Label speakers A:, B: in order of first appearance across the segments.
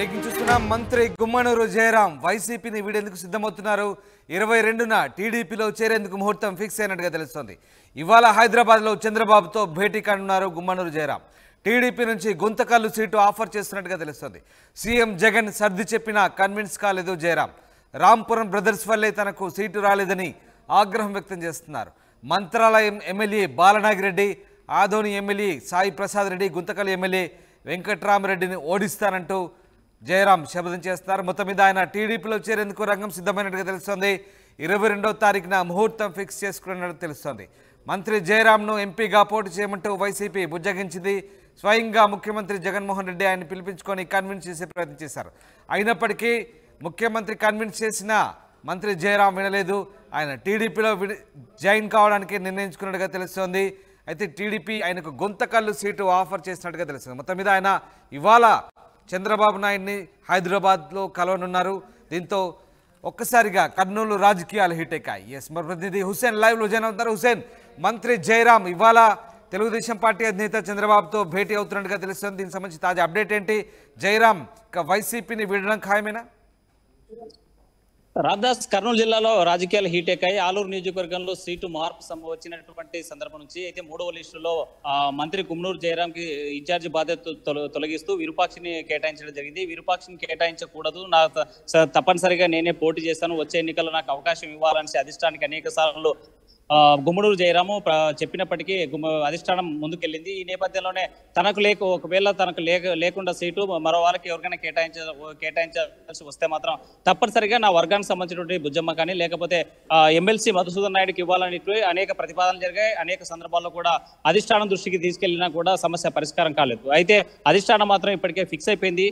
A: Breaking చూస్తున్నాం. మంత్రి గుమ్మనూరు జయరాం వైసీపీని వీడేందుకు సిద్ధమవుతున్నారు. 22న టీడీపీలో చేరేందుకు ముహూర్తం ఫిక్స్ అయినట్టుగా తెలుస్తోంది. ఇవాళ హైదరాబాద్లో చంద్రబాబుతో భేటీ కానున్నారు గుమ్మనూరు జయరాం. టీడీపీ నుంచి గుంతకల్లు సీటు ఆఫర్ చేస్తున్నట్టుగా తెలుస్తోంది. సీఎం జగన్ సర్ది చెప్పినా కన్విన్స్ కాలేదు జయరాం. రాంపురం బ్రదర్స్ వల్లే తనకు సీటు రాలేదని ఆగ్రహం వ్యక్తం చేస్తున్నారు. Mantralayam MLA Balanagireddy, Adoni MLA Sai Prasad Reddy, Guntakal MLA వెంకట్రామరెడ్డిని ఓడిస్తానంటూ జయరాం శపథం చేస్తున్నారు. మొత్తం మీద ఆయన టీడీపీలో చేరేందుకు రంగం సిద్ధమైనట్టుగా తెలుస్తోంది. 22వ తారీఖున ముహూర్తం ఫిక్స్ చేసుకున్నట్టు తెలుస్తోంది. మంత్రి జయరాంను ఎంపీగా పోటీ చేయమంటూ వైసీపీ బుజ్జగించింది. స్వయంగా ముఖ్యమంత్రి జగన్మోహన్ రెడ్డి ఆయన పిలిపించుకొని కన్విన్స్ చేసే ప్రయత్నం చేశారు. అయినప్పటికీ ముఖ్యమంత్రి కన్విన్స్ చేసిన మంత్రి జయరాం వినలేదు. ఆయన టీడీపీలో జాయిన్ కావడానికి నిర్ణయించుకున్నట్టుగా తెలుస్తోంది. అయితే టీడీపీ ఆయనకు గుంతకల్లు సీటు ఆఫర్ చేసినట్టుగా తెలుస్తుంది. మొత్తం మీద ఆయన ఇవాళ చంద్రబాబు నాయుడిని హైదరాబాద్లో కలవనున్నారు. దీంతో ఒక్కసారిగా కర్నూలు రాజకీయాలు హిట్ ఎక్కాయి. ఎస్, మా ప్రతినిధి హుసేన్ లైవ్లో జాయిన్ అవుతారు. హుసేన్, మంత్రి జయరాం ఇవాళ తెలుగుదేశం పార్టీ అధినేత చంద్రబాబుతో భేటీ అవుతున్నట్టుగా తెలుస్తుంది. దీనికి సంబంధించి తాజా అప్డేట్ ఏంటి? జయరాం వైసీపీని వీడడం ఖాయమేనా?
B: రామదాస్, కర్నూలు జిల్లాలో రాజకీయాలు హీట్ ఎక్కాయి. ఆలూరు నియోజకవర్గంలో సీటు మార్పు వచ్చినటువంటి సందర్భం నుంచి అయితే 3వ లిస్టులో మంత్రి గుమ్మనూరు జయరాం కి ఇన్ఛార్జి బాధ్యత తొలగిస్తూ విరూపాక్షిని కేటాయించడం జరిగింది. విరూపాక్షిని కేటాయించకూడదు, తప్పనిసరిగా నేనే పోటీ చేస్తాను, వచ్చే ఎన్నికల్లో నాకు అవకాశం ఇవ్వాలని అధిష్టానికి అనేక సార్లు గుమ్మనూరు జయరాము చెప్పినప్పటికీ అధిష్టానం ముందుకెళ్ళింది. ఈ నేపథ్యంలోనే ఒకవేళ తనకు లేకుండా సీటు మరో వాళ్ళకి ఎవరికైనా కేటాయించాల్సి వస్తే మాత్రం తప్పనిసరిగా నా వర్గానికి సంబంధించినటువంటి బుజ్జమ్మ కానీ లేకపోతే ఎమ్మెల్సీ మధుసూదన్ నాయుడుకి ఇవ్వాలని అనేక ప్రతిపాదనలు జరిగాయి. అనేక సందర్భాల్లో కూడా అధిష్టానం దృష్టికి తీసుకెళ్లినా కూడా సమస్య పరిష్కారం కాలేదు. అయితే అధిష్టానం మాత్రం ఇప్పటికే ఫిక్స్ అయిపోయింది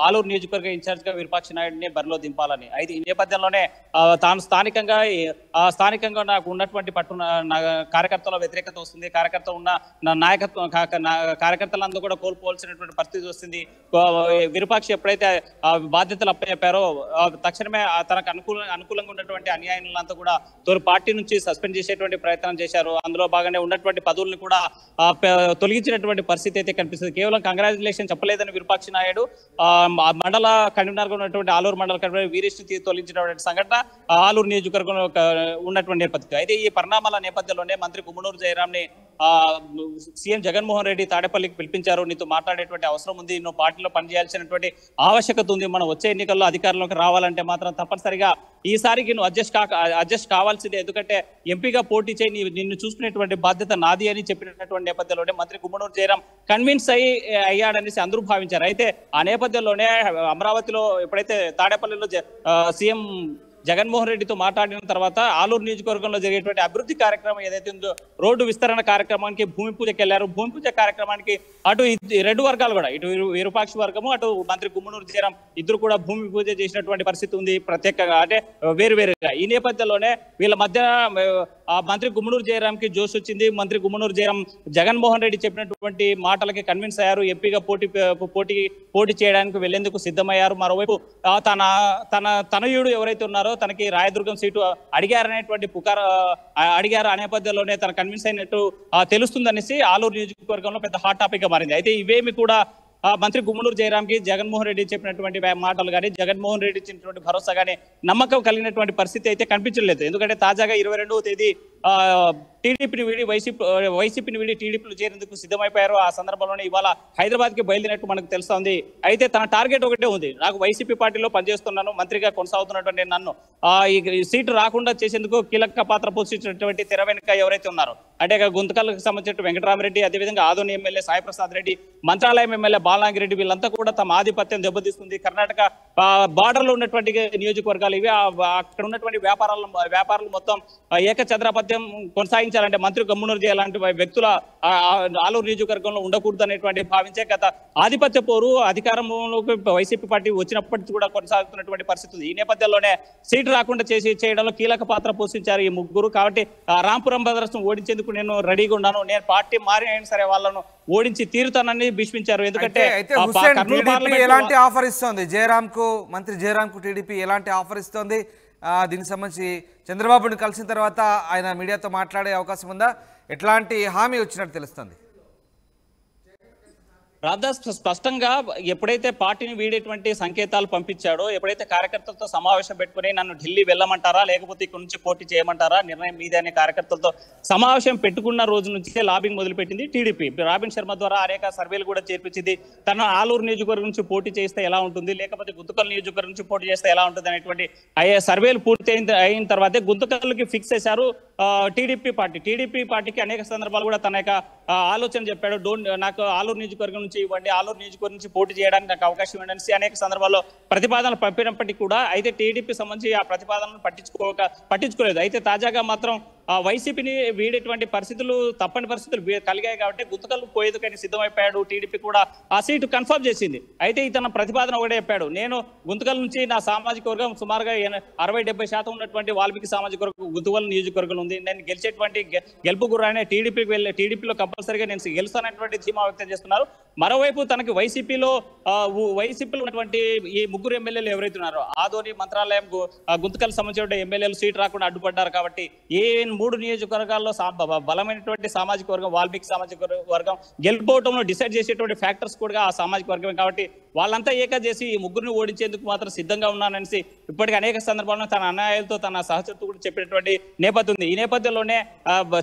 B: ఆలూరు నియోజకవర్గ ఇన్ఛార్జిగా విరూపాక్షి నాయుడిని బరిలో దింపాలని. అయితే ఈ నేపథ్యంలోనే తాను స్థానికంగా నాకు ఉన్నటువంటి కార్యకర్తల వ్యతిరేకత వస్తుంది, కార్యకర్త ఉన్న నాయకత్వం కార్యకర్తలందరూ కూడా కోల్పోవాల్సినటువంటి పరిస్థితి వస్తుంది. విరూపాక్షి ఎప్పుడైతే బాధ్యతలు అప్పచెప్పారో తక్షణమే తనకు అనుకూలంగా ఉన్నటువంటి అన్యాయులంతా కూడా పార్టీ నుంచి సస్పెండ్ చేసేటువంటి ప్రయత్నం చేశారు. అందులో భాగంగా ఉన్నటువంటి పదవులను కూడా తొలగించినటువంటి పరిస్థితి అయితే కనిపిస్తుంది. కేవలం కంగ్రాచులేషన్ చెప్పలేదని విరూపాక్షి నాయుడు మండల కన్వీనర్గా ఉన్నటువంటి ఆలూరు మండల కన్వీనర్ వీరేష్ని తొలగించినటువంటి సంఘటన ఆలూరు నియోజకవర్గంలో ఉన్నటువంటి నేపథ్యం. అయితే ఈ పరిణామాల నేపథ్యంలోనే మంత్రి గుమ్మనూరు జయరాంని సీఎం జగన్మోహన్ రెడ్డి తాడేపల్లికి పిలిపించారు. నీతో మాట్లాడేటువంటి అవసరం ఉంది, నువ్వు పార్టీలో పనిచేయాల్సినటువంటి ఆవశ్యకత ఉంది, మనం వచ్చే ఎన్నికల్లో అధికారంలోకి రావాలంటే మాత్రం తప్పనిసరిగా ఈసారికి నువ్వు అడ్జస్ట్ కావాల్సిందే, ఎందుకంటే ఎంపీగా పోటీ చేయి, నిన్ను చూసుకునేటువంటి బాధ్యత నాది అని చెప్పినటువంటి నేపథ్యంలోనే మంత్రి గుమ్మనూరు జయరాం కన్విన్స్ అయ్యాడనేసి అందరూ భావించారు. అయితే ఆ నేపథ్యంలోనే అమరావతిలో ఎప్పుడైతే తాడేపల్లిలో సీఎం జగన్మోహన్ రెడ్డితో మాట్లాడిన తర్వాత ఆలూరు నియోజకవర్గంలో జరిగేటువంటి అభివృద్ధి కార్యక్రమం ఏదైతే ఉందో రోడ్డు విస్తరణ కార్యక్రమానికి భూమి పూజకి వెళ్లారు. భూమి పూజ కార్యక్రమానికి అటు రెండు వర్గాలు కూడా, ఇటు విరూపాక్షి వర్గము అటు మంత్రి గుమ్మనూరు జయరాం ఇద్దరు కూడా భూమి పూజ చేసినటువంటి పరిస్థితి ఉంది, ప్రత్యేకంగా అంటే వేరువేరుగా. ఈ నేపథ్యంలోనే వీళ్ళ మధ్య మంత్రి గుమ్మనూరు జయరాంకి జోష్ వచ్చింది. మంత్రి గుమ్మనూరు జయరాం జగన్మోహన్ రెడ్డి చెప్పినటువంటి మాటలకి కన్విన్స్ అయ్యారు. ఎంపీగా పోటీ చేయడానికి వెళ్లేందుకు సిద్ధమయ్యారు. మరోవైపు తన తనయుడు ఎవరైతే ఉన్నారో తనకి రాయదుర్గం సీటు అడిగారనేటువంటి అడిగారు. ఆ నేపథ్యంలోనే తన కన్విన్స్ అయినట్టు తెలుస్తుందనేసి ఆలూరు నియోజకవర్గంలో పెద్ద హాట్ టాపిక్ గా మారింది. అయితే ఇవేమి కూడా మంత్రి గుమ్మనూరు జయరాంకి జగన్మోహన్ రెడ్డి చెప్పినటువంటి మాటలు కానీ జగన్మోహన్ రెడ్డి ఇచ్చినటువంటి భరోసా కానీ నమ్మకం కలిగినటువంటి పరిస్థితి అయితే కనిపించలేదు. ఎందుకంటే తాజాగా 22వ తేదీ టీడీపీని వీడి వైసీపీని వీడి టీడీపీలో చేరేందుకు సిద్ధమైపోయారు. ఆ సందర్భంలోనే ఇవాళ హైదరాబాద్కి బయలుదేరినట్టు మనకు తెలుస్తోంది. అయితే తన టార్గెట్ ఒకటే ఉంది, నాకు వైసీపీ పార్టీలో పనిచేస్తున్నాను, మంత్రిగా కొనసాగుతున్నటువంటి నన్ను ఈ సీటు రాకుండా చేసేందుకు కీలక పాత్ర పోషించినటువంటి తెర వెనుక ఎవరైతే ఉన్నారో అంటే గుంతకల్లకు సంబంధించిన వెంకటరామరెడ్డి, అదేవిధంగా ఆదోని ఎమ్మెల్యే సాయి ప్రసాద్ రెడ్డి, మంత్రాలయం ఎమ్మెల్యే బాలనాగిరెడ్డి, వీళ్ళంతా కూడా తమ ఆధిపత్యం దెబ్బతీస్తుంది. కర్ణాటక బార్డర్ లో ఉన్నటువంటి నియోజకవర్గాలు ఇవి. అక్కడ ఉన్నటువంటి వ్యాపారాలు మొత్తం ఏకఛత్రాపత్యం కొనసాగించాలంటే మంత్రి గుమ్మనూరు జయరాం లాంటి వ్యక్తుల ఆలూరు నియోజకవర్గంలో ఉండకూడదు అనేటువంటి భావించే గత ఆధిపత్య పోరు అధికారంలోకి వైసీపీ పార్టీ వచ్చినప్పటికీ కూడా కొనసాగుతున్నటువంటి పరిస్థితి ఉంది. ఈ నేపథ్యంలోనే సీటు రాకుండా చేయడంలో కీలక పాత్ర పోషించారు ఈ ముగ్గురు. కాబట్టి రాంపురం బ్రదర్స్ ఓడించేందుకు నేను రెడీగా ఉన్నాను, నేను పార్టీ మారి అయినా సరే వాళ్ళను ఓడించి తీరుతానని భీష్మించారు. ఎందుకంటే
A: ఎలాంటి ఆఫర్ ఇస్తోంది జయరాంకు, మంత్రి జయరాంకు టీడీపీ ఎలాంటి ఆఫర్ ఇస్తోంది? దీనికి సంబంధించి చంద్రబాబుని కలిసిన తర్వాత ఆయన మీడియాతో మాట్లాడే అవకాశం ఉందా? ఎట్లాంటి హామీ వచ్చినట్టు తెలుస్తుంది?
B: రాధాస్ స్పష్టంగా ఎప్పుడైతే పార్టీని వీడేటువంటి సంకేతాలు పంపించాడో, ఎప్పుడైతే కార్యకర్తలతో సమావేశం పెట్టుకుని నన్ను ఢిల్లీ వెళ్ళమంటారా లేకపోతే ఇక్కడ నుంచి పోటీ చేయమంటారా నిర్ణయం మీదే అనే కార్యకర్తలతో సమావేశం పెట్టుకున్న రోజు నుంచే లాబింగ్ మొదలుపెట్టింది టీడీపీ. రాబిన్ శర్మ ద్వారా అనేక సర్వేలు కూడా చేర్పించింది. తన ఆలూరు నియోజకవర్గం నుంచి పోటీ చేస్తే ఎలా ఉంటుంది, లేకపోతే గుంతకల్ నియోజకవర్గం నుంచి పోటీ చేస్తే ఎలా ఉంటుంది అనేటువంటి సర్వేలు పూర్తి అయిన తర్వాతే గుంతకల్కి ఫిక్స్ చేశారు టీడీపీ పార్టీకి అనేక సందర్భాలు కూడా తన యొక్క ఆలోచన చెప్పాడు. నాకు ఆలూరు నియోజకవర్గం నుంచి ఇవ్వండి, ఆలూరు నియోజకవర్గం నుంచి పోటీ చేయడానికి నాకు అవకాశం ఇవ్వండి అనేక సందర్భాల్లో ప్రతిపాదనలు పంపినప్పటికీ కూడా అయితే టీడీపీ సంబంధించి ఆ ప్రతిపాదనను పట్టించుకోలేదు. అయితే తాజాగా మాత్రం వైసీపీని వీడేటువంటి పరిస్థితులు తప్పని పరిస్థితులు కలిగాయి కాబట్టి గుంతకల్ పోయేందుకని సిద్ధమైపోయాడు. టీడీపీ కూడా ఆ సీటు కన్ఫర్మ్ చేసింది. అయితే ఇతను ప్రతిపాదన ఒకటే చెప్పాడు, నేను గుంతకల్ నుంచి నా సామాజిక వర్గం సుమారుగా 60-70% ఉన్నటువంటి వాల్మీకి సామాజిక వర్గం గుంతకల్ నియోజకవర్గం ఉంది. నేను గెలిచేటువంటి గెలుపు గుర్రానే టీడీపీలో కంపల్సరీగా నేను గెలుస్తానటువంటి ధీమా వ్యక్తం చేస్తున్నారు. మరోవైపు తనకి వైసీపీలో ఉన్నటువంటి ఈ ముగ్గురు ఎమ్మెల్యేలు ఎవరైతే ఉన్నారో ఆదోని, మంత్రాలయం, గుంతకల్ సంబంధించిన ఎమ్మెల్యేలు సీటు రాకుండా అడ్డుపడ్డారు. కాబట్టి 3 నియోజకవర్గాల్లో బలమైనటువంటి సామాజిక వర్గం వాల్మీకి సామాజిక వర్గం గెలుపోవటంలో డిసైడ్ చేసేటువంటి ఫ్యాక్టర్స్ కూడా ఆ సామాజిక వర్గమే. కాబట్టి వాళ్ళంతా ఏకా చేసి ఈ ముగ్గురిని ఓడించేందుకు మాత్రం సిద్ధంగా ఉన్నాననేసి ఇప్పటికీ అనేక సందర్భాల్లో తన అన్యాయాలతో తన సహచరులు కూడా చెప్పినటువంటి నేపథ్యం ఉంది. ఈ నేపథ్యంలోనే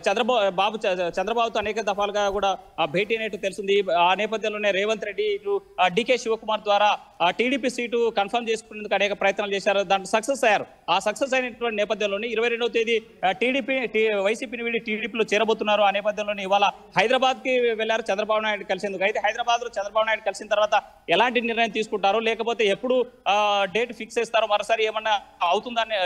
B: చంద్రబాబుతో అనేక దఫాలుగా కూడా భేటీ అయినట్టు తెలిసింది. ఆ నేపథ్యంలోనే రేవంత్ రెడ్డి డికే శివకుమార్ ద్వారా టీడీపీ సీటు కన్ఫర్మ్ చేసుకునేందుకు అనేక ప్రయత్నాలు చేశారు. దాంట్లో సక్సెస్ అయ్యారు. ఆ సక్సెస్ అయినటువంటి నేపథ్యంలోనే 22వ తేదీ వైసీపీని వీడి టీడీపీలో చేరబోతున్నారు. ఆ నేపథ్యంలోనే ఇవాళ హైదరాబాద్ కి వెళ్లారు చంద్రబాబు నాయుడు కలిసేందుకు. అయితే హైదరాబాద్ లో చంద్రబాబు నాయుడు కలిసిన తర్వాత ఎలాంటి నిర్ణయం తీసుకుంటారో, లేకపోతే ఎప్పుడు డేట్ ఫిక్స్ చేస్తారో, మరోసారి ఏమన్నా అవుతుందని,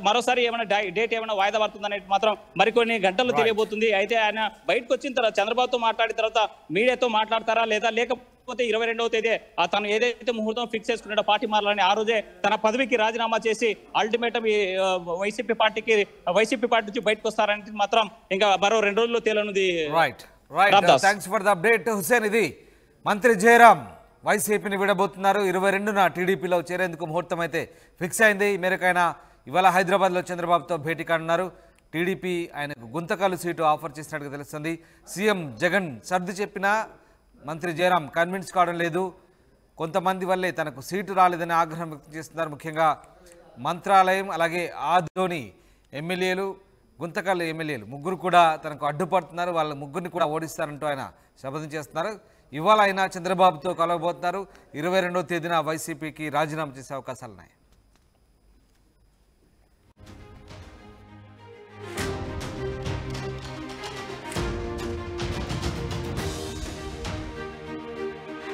B: మరోసారి ఏమైనా డేట్ ఏమైనా వాయిదా పడుతుందనేది మాత్రం మరికొన్ని గంటల్లో తెలియబోతుంది. అయితే ఆయన బయటకు వచ్చిన తర్వాత చంద్రబాబుతో మాట్లాడిన తర్వాత మీడియాతో మాట్లాడతారా లేకపోతే 22వ తేదీ తను ఏదైతే ముహూర్తం ఫిక్స్ చేసుకున్నాడో పార్టీ మారాలని ఆ రోజే తన పదవికి రాజీనామా చేసి అల్టిమేటం వైసీపీ పార్టీ నుంచి బయటకు వస్తారని మాత్రం ఇంకా మరో 2 రోజుల్లో తేలనుంది.
A: Right. Thanks for the update Hussain. ఇది మంత్రి జయరాం వైసీపీని విడబోతున్నారు. 22న టీడీపీలో చేరేందుకు ముహూర్తం అయితే ఫిక్స్ అయింది. ఈ మేరకు ఆయన ఇవాళ హైదరాబాద్లో చంద్రబాబుతో భేటీ కానున్నారు. టీడీపీ ఆయనకు గుంతకల్ సీటు ఆఫర్ చేసినట్టుగా తెలుస్తుంది. సీఎం జగన్ సర్ది చెప్పినా మంత్రి జయరాం కన్విన్స్ కావడం లేదు. కొంతమంది వల్లే తనకు సీటు రాలేదని ఆగ్రహం వ్యక్తం చేస్తున్నారు. ముఖ్యంగా మంత్రాలయం అలాగే ఆదోని ఎమ్మెల్యేలు, గుంతకల్ ఎమ్మెల్యేలు ముగ్గురు కూడా తనకు అడ్డుపడుతున్నారు. వాళ్ళ ముగ్గురిని కూడా ఓడిస్తారంటూ ఆయన శపథం చేస్తున్నారు. ఇవాళ ఆయన చంద్రబాబుతో కలవబోతున్నారు. 22వ తేదీన వైసీపీకి రాజీనామా చేసే అవకాశాలున్నాయి.